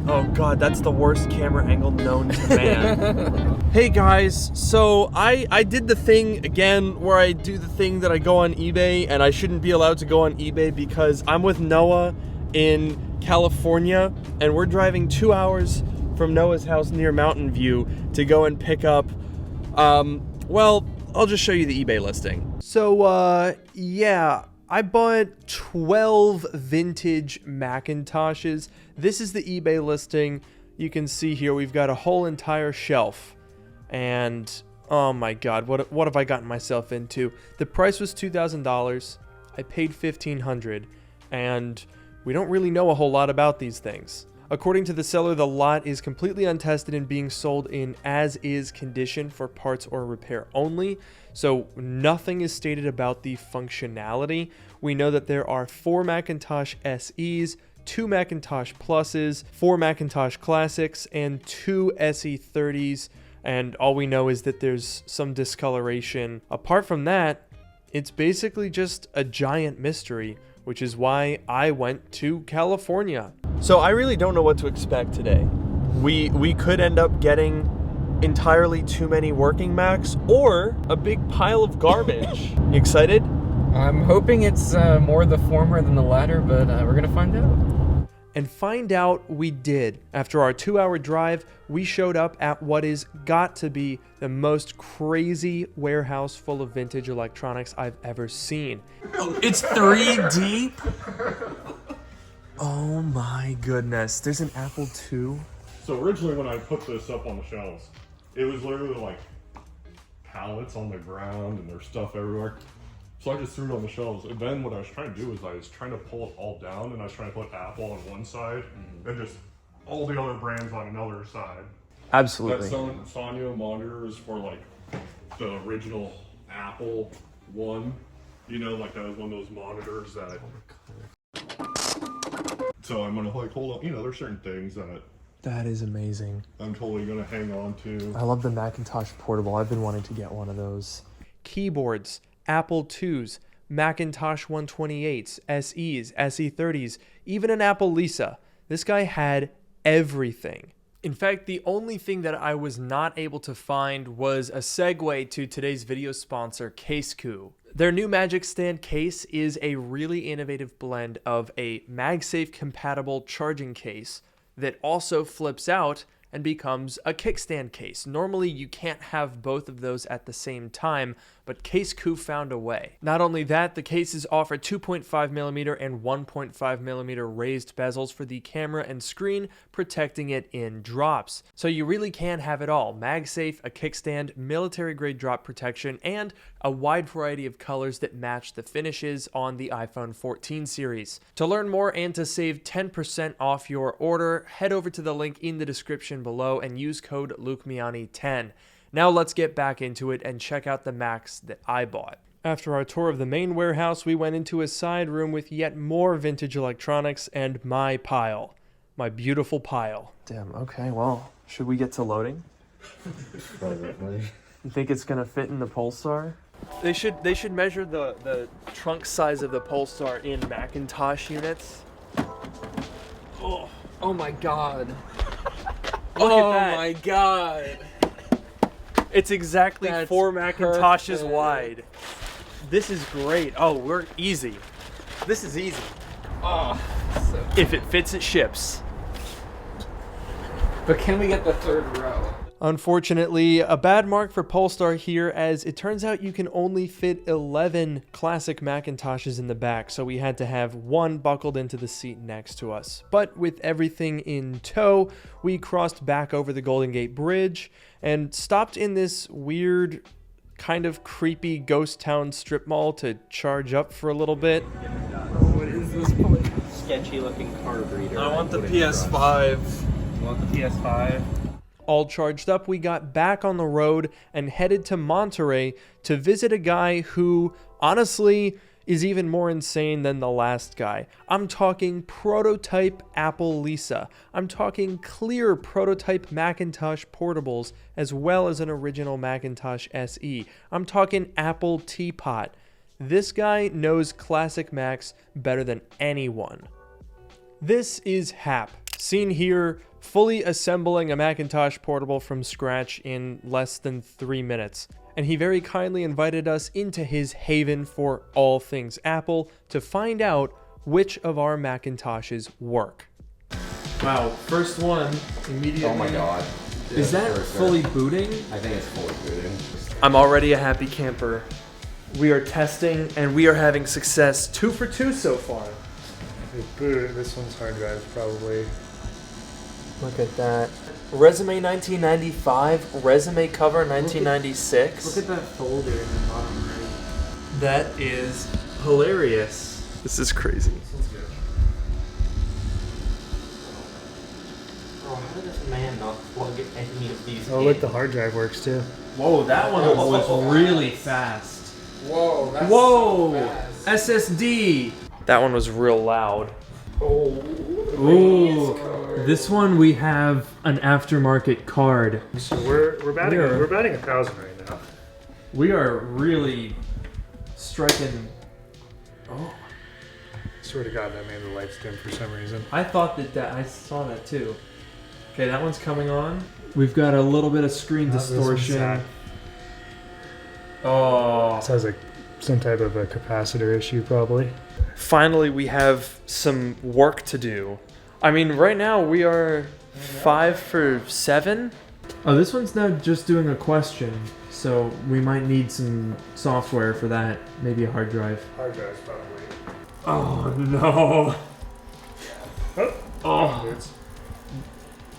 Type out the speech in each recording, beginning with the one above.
Oh god, that's the worst camera angle known to man. Hey guys, so I did the thing again where I do the thing that I go on eBay, and I shouldn't be allowed to go on eBay because I'm with Noah in California, and we're driving 2 hours from Noah's house near Mountain View to go and pick up, well, I'll just show you the eBay listing. So, yeah, I bought 12 vintage Macintoshes. This is the eBay listing. You can see here we've got a whole entire shelf. And, oh my god, what have I gotten myself into? The price was $2,000. I paid $1,500. And we don't really know a whole lot about these things. According to the seller, the lot is completely untested and being sold in as-is condition for parts or repair only, so nothing is stated about the functionality. We know that there are 4 Macintosh SEs, 2 Macintosh Pluses, 4 Macintosh Classics, and 2 SE30s, and all we know is that there's some discoloration. Apart from that, it's basically just a giant mystery, which is why I went to California. So I really don't know what to expect today. We could end up getting entirely too many working Macs or a big pile of garbage. You excited? I'm hoping it's more the former than the latter, but we're gonna find out. And find out we did. After our 2-hour drive, we showed up at what is got to be the most crazy warehouse full of vintage electronics I've ever seen. It's 3 deep? Oh my goodness. There's an Apple II. So originally when I put this up on the shelves, it was literally like pallets on the ground and there's stuff everywhere. So I just threw it on the shelves. And then what I was trying to do is I was trying to pull it all down, and I was trying to put Apple on one side and just all the other brands on another side. Absolutely. That Sanyo monitor is for like the original Apple one. You know, like that was one of those monitors that... So I'm gonna like hold on, you know, there's certain things That is amazing. I'm totally gonna hang on to. I love the Macintosh Portable. I've been wanting to get one of those. Keyboards, Apple IIs, Macintosh 128s, SEs, SE30s, even an Apple Lisa. This guy had everything. In fact, the only thing that I was not able to find was a segue to today's video sponsor, CaseCoo. Their new Magic Stand case is a really innovative blend of a MagSafe compatible charging case that also flips out and becomes a kickstand case. Normally you can't have both of those at the same time, but CaseCoo found a way. Not only that, the cases offer 2.5mm and 1.5mm raised bezels for the camera and screen, protecting it in drops. So you really can have it all. MagSafe, a kickstand, military grade drop protection, and a wide variety of colors that match the finishes on the iPhone 14 series. To learn more and to save 10% off your order, head over to the link in the description below and use code LukeMiani10. Now let's get back into it and check out the Macs that I bought. After our tour of the main warehouse, we went into a side room with yet more vintage electronics and my pile. My beautiful pile. Damn, okay, well, should we get to loading? Probably. You think it's gonna fit in the Polestar? They should measure the trunk size of the Polestar in Macintosh units. Oh my god. Look at that. Oh my god. It's exactly That's 4 Macintoshes perfect. wide. This is great. Oh, we're easy. This is easy. Oh, so... If it fits, it ships. But can we get the third row? Unfortunately, a bad mark for Polestar here, as it turns out you can only fit 11 classic Macintoshes in the back, so we had to have one buckled into the seat next to us. But with everything in tow, we crossed back over the Golden Gate Bridge and stopped in this weird, kind of creepy ghost town strip mall to charge up for a little bit. What is this place? Sketchy looking car breeder. I want the PS5. You want the PS5? All charged up, we got back on the road and headed to Monterey to visit a guy who, honestly, is even more insane than the last guy. I'm talking prototype Apple Lisa. I'm talking clear prototype Macintosh portables, as well as an original Macintosh SE. I'm talking Apple Teapot. This guy knows classic Macs better than anyone. This is Hap, seen here fully assembling a Macintosh portable from scratch in less than 3 minutes. And he very kindly invited us into his haven for all things Apple to find out which of our Macintoshes work. Wow, first one immediately. Oh my god. Is that fully booting? I think it's fully booting. I'm already a happy camper. We are testing and we are having success. 2 for 2 so far. This one's hard drive probably. Look at that. Resume 1995, resume cover 1996. Look at that folder in the bottom right. That is hilarious. This is crazy. Oh, how did this man not plug any of these Oh, look, the hard drive works too. Whoa, that one was really fast. Whoa, that's Whoa! so fast. SSD! That one was real loud. Oh. Ooh, this one we have an aftermarket card. So we're batting Yeah. we're batting 1,000 right now. We are really striking. Oh, Swear to God, that made the lights dim for some reason. I thought that I saw that too. Okay, that one's coming on. We've got a little bit of screen distortion. Oh. This has some type of a capacitor issue probably. Finally, we have some work to do. I mean, right now we are 5 for 7. Oh, this one's now just doing a question, so we might need some software for that. Maybe a hard drive. Hard drive's probably. Oh no! Oh, it's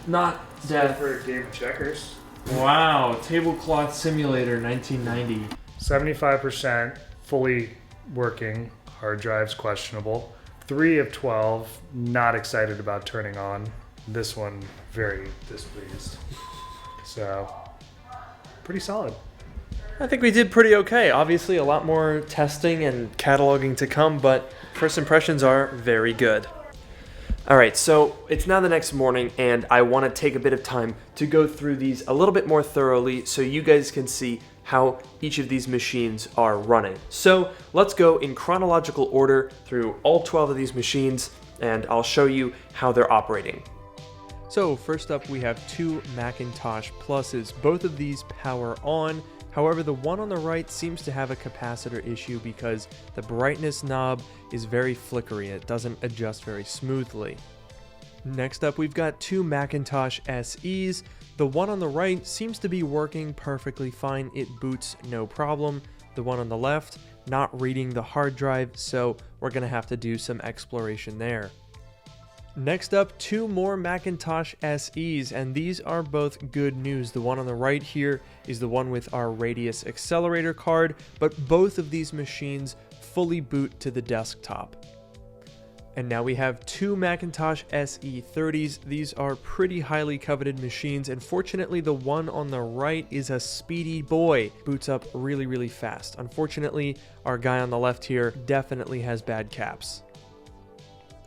Not death. for a game of checkers. Wow, Tablecloth Simulator 1990. 75% fully working. Hard drive's questionable. 3 of 12 not excited about turning on. This one very displeased. So pretty solid. I think we did pretty okay. Obviously, a lot more testing and cataloging to come, but first impressions are very good. All right, so it's now the next morning, and I want to take a bit of time to go through these a little bit more thoroughly so you guys can see how each of these machines are running. So let's go in chronological order through all 12 of these machines, and I'll show you how they're operating. So first up, we have 2 Macintosh Pluses. Both of these power on. However, the one on the right seems to have a capacitor issue because the brightness knob is very flickery. It doesn't adjust very smoothly. Next up, we've got 2 Macintosh SEs. The one on the right seems to be working perfectly fine. It boots no problem. The one on the left, not reading the hard drive, so we're gonna have to do some exploration there. Next up, 2 more Macintosh SEs, and these are both good news. The one on the right here is the one with our Radius accelerator card, but both of these machines fully boot to the desktop. And now we have 2 Macintosh SE30s. These are pretty highly coveted machines, and fortunately the one on the right is a speedy boy. Boots up really, really fast. Unfortunately, our guy on the left here definitely has bad caps.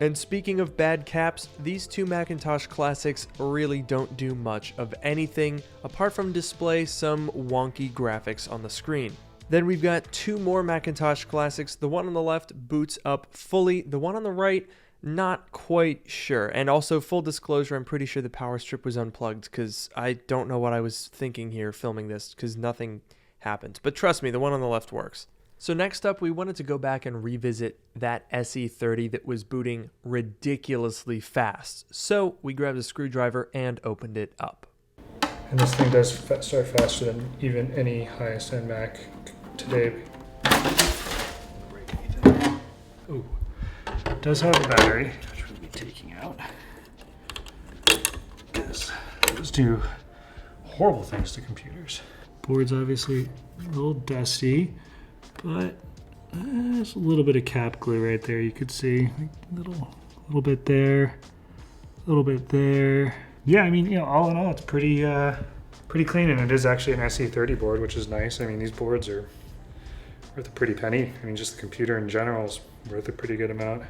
And speaking of bad caps, these 2 Macintosh Classics really don't do much of anything apart from display some wonky graphics on the screen. Then we've got 2 more Macintosh Classics. The one on the left boots up fully. The one on the right, not quite sure. And also, full disclosure, I'm pretty sure the power strip was unplugged because I don't know what I was thinking here filming this because nothing happened. But trust me, the one on the left works. So next up, we wanted to go back and revisit that SE30 that was booting ridiculously fast. So we grabbed a screwdriver and opened it up. And this thing does start faster than even any highest end Mac today. Ooh, it does have a battery, which we'll be taking out. Because those do horrible things to computers. Board's obviously a little dusty, but there's a little bit of cap glue right there. You could see a little bit there, a little bit there. Yeah, I mean, all in all, it's pretty clean, and it is actually an SE30 board, which is nice. I mean, these boards are worth a pretty penny. I mean, just the computer in general is worth a pretty good amount.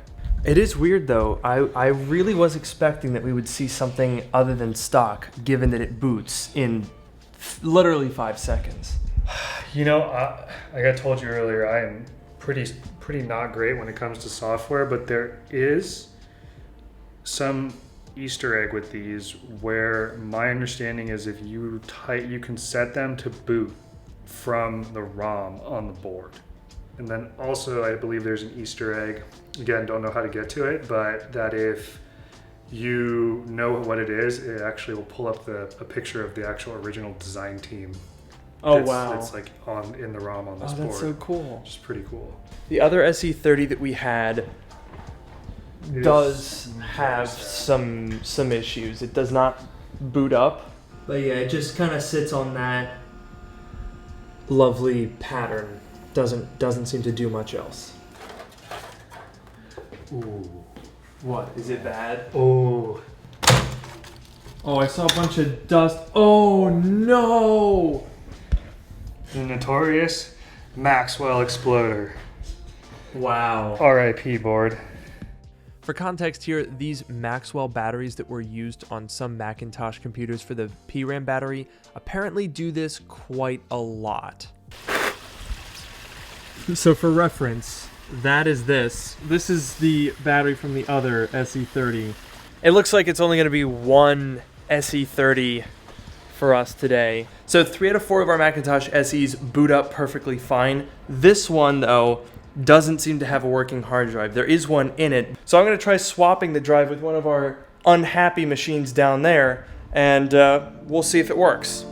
It is weird though. I really was expecting that we would see something other than stock, given that it boots in literally 5 seconds. Like I told you earlier, I am pretty not great when it comes to software, but there is some Easter egg with these where my understanding is if you you can set them to boot from the ROM on the board. And then also I believe there's an Easter egg, again, don't know how to get to it, but that if you know what it is, it actually will pull up a picture of the actual original design team. Oh, wow. It's like in the ROM on this board. That's so cool. Which is pretty cool. The other SE30 that we had does have some issues. It does not boot up. But yeah, it just kind of sits on that lovely pattern. Doesn't seem to do much else. Ooh. What? Is it bad? Oh. Oh, I saw a bunch of dust. Oh no! The notorious Maxwell exploder. Wow. RIP board. For context here, these Maxwell batteries that were used on some Macintosh computers for the PRAM battery apparently do this quite a lot. So for reference, that is this. This is the battery from the other SE30. It looks like it's only going to be one SE30 for us today. So 3 out of 4 of our Macintosh SEs boot up perfectly fine. This one, though, doesn't seem to have a working hard drive. There is one in it. So I'm going to try swapping the drive with one of our unhappy machines down there, and we'll see if it works.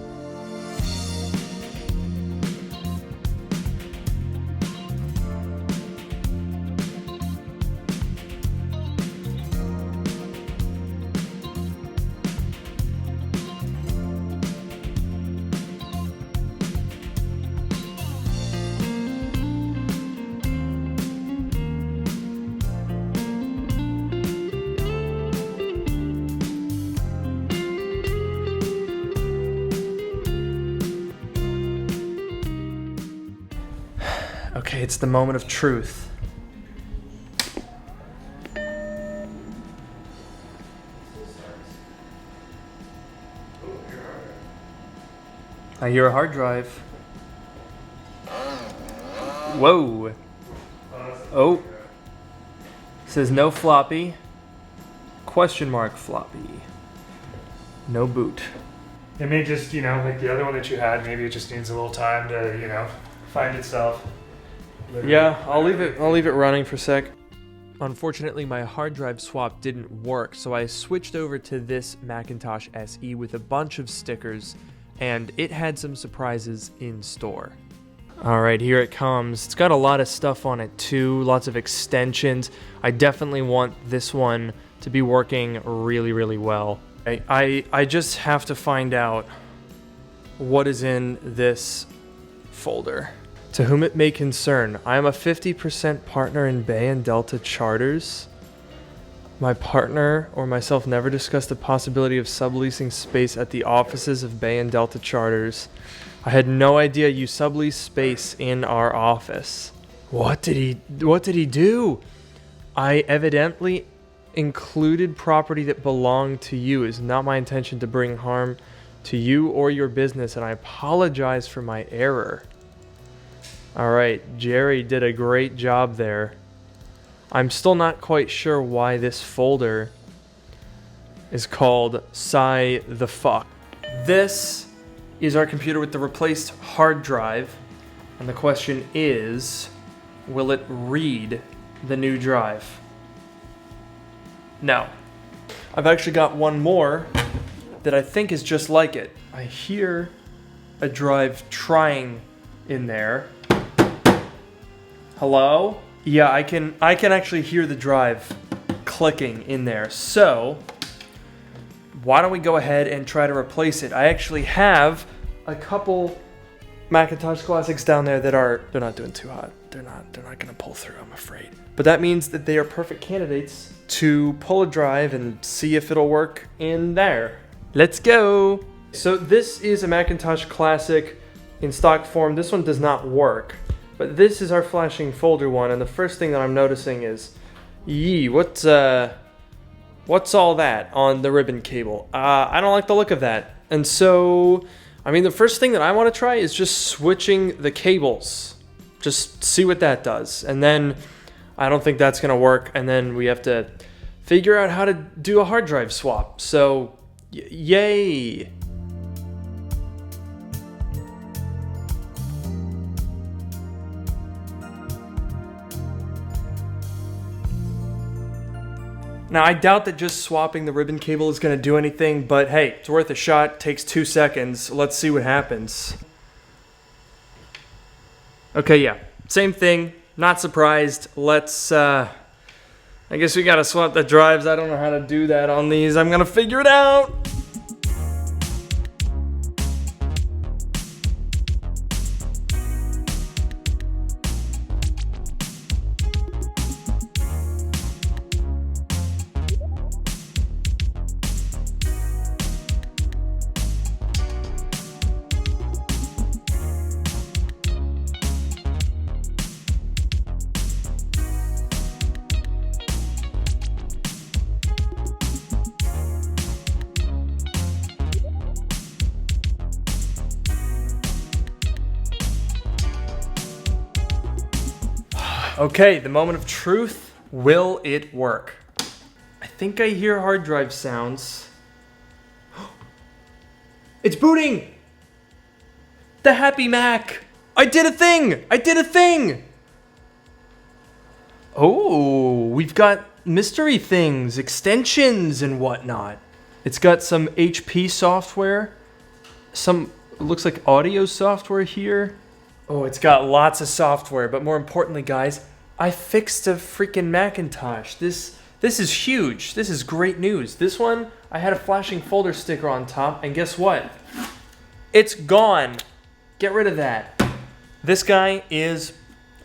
Okay, it's the moment of truth. I hear a hard drive. Whoa. Oh. Says no floppy. Question mark floppy. No boot. It may just, like the other one that you had, maybe it just needs a little time to, find itself. Yeah, I'll leave it running for a sec. Unfortunately, my hard drive swap didn't work, so I switched over to this Macintosh SE with a bunch of stickers, and it had some surprises in store. All right, here it comes. It's got a lot of stuff on it too, lots of extensions. I definitely want this one to be working really, really well. I just have to find out what is in this folder. To whom it may concern, I am a 50% partner in Bay and Delta Charters. My partner or myself never discussed the possibility of subleasing space at the offices of Bay and Delta Charters. I had no idea you sublease space in our office. What did he do? I evidently included property that belonged to you. It is not my intention to bring harm to you or your business, and I apologize for my error. All right, Jerry did a great job there. I'm still not quite sure why this folder is called Sigh the Fuck. This is our computer with the replaced hard drive, and the question is, will it read the new drive? No. I've actually got one more that I think is just like it. I hear a drive trying in there. Hello? Yeah, I can actually hear the drive clicking in there. So, why don't we go ahead and try to replace it? I actually have a couple Macintosh Classics down there that they're not doing too hot. They're not gonna pull through, I'm afraid. But that means that they are perfect candidates to pull a drive and see if it'll work in there. Let's go. So this is a Macintosh Classic in stock form. This one does not work. But this is our flashing folder one, and the first thing that I'm noticing is, what's all that on the ribbon cable? I don't like the look of that. And so, the first thing that I want to try is just switching the cables. Just see what that does. And then, I don't think that's going to work, and then we have to figure out how to do a hard drive swap. So, yay! Now, I doubt that just swapping the ribbon cable is going to do anything, but hey, it's worth a shot. Takes 2 seconds. Let's see what happens. Okay, yeah, same thing. Not surprised. Let's, I guess we got to swap the drives. I don't know how to do that on these. I'm going to figure it out. Okay, the moment of truth. Will it work? I think I hear hard drive sounds. It's booting! The Happy Mac! I did a thing! I did a thing! Oh, we've got mystery things, extensions and whatnot. It's got some HP software. Some, looks like audio software here. Oh, it's got lots of software, but more importantly, guys, I fixed a freaking Macintosh. This is huge. This is great news. This one, I had a flashing folder sticker on top, and guess what? It's gone. Get rid of that. This guy is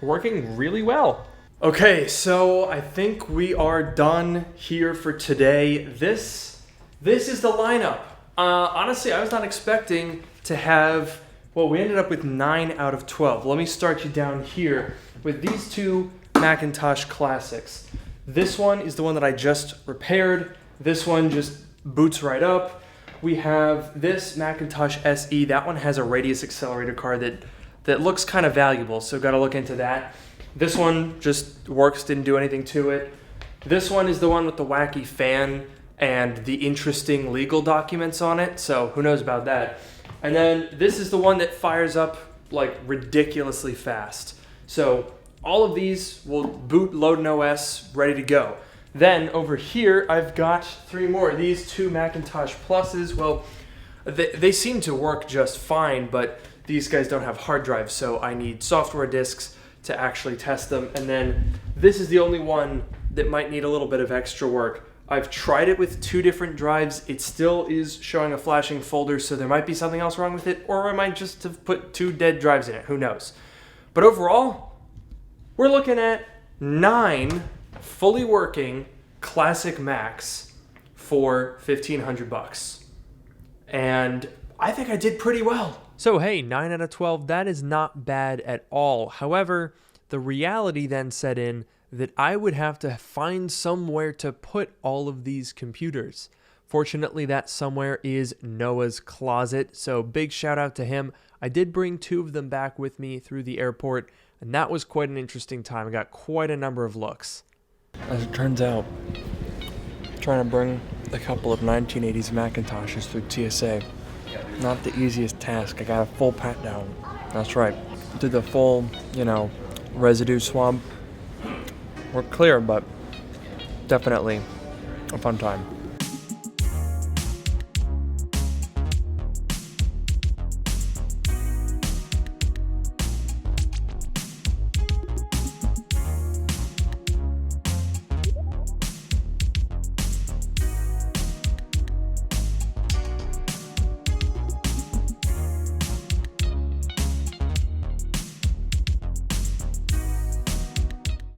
working really well. Okay, so I think we are done here for today. This is the lineup. Honestly, I was not expecting to have. Well, we ended up with 9 out of 12. Let me start you down here with these 2 Macintosh classics. This one is the one that I just repaired. This one just boots right up. We have this Macintosh SE. That one has a radius accelerator card that looks kind of valuable, so got to look into that. This one just works, didn't do anything to it. This one is the one with the wacky fan and the interesting legal documents on it, so who knows about that. And then this is the one that fires up like ridiculously fast. So all of these will boot, load an OS, ready to go. Then over here, I've got 3 more. These 2 Macintosh Pluses, well, they seem to work just fine, but these guys don't have hard drives, so I need software disks to actually test them. And then this is the only one that might need a little bit of extra work. I've tried it with 2 different drives. It still is showing a flashing folder, so there might be something else wrong with it, or I might just have put 2 dead drives in it. Who knows? But overall, we're looking at 9 fully working classic Macs for $1,500. And I think I did pretty well. So hey, 9 out of 12, that is not bad at all. However, the reality then set in that I would have to find somewhere to put all of these computers. Fortunately, that somewhere is Noah's closet, so big shout out to him. I did bring 2 of them back with me through the airport, and that was quite an interesting time. I got quite a number of looks. As it turns out, trying to bring a couple of 1980s Macintoshes through TSA, not the easiest task. I got a full pat down. That's right. Did the full, residue swab. We're clear, but definitely a fun time.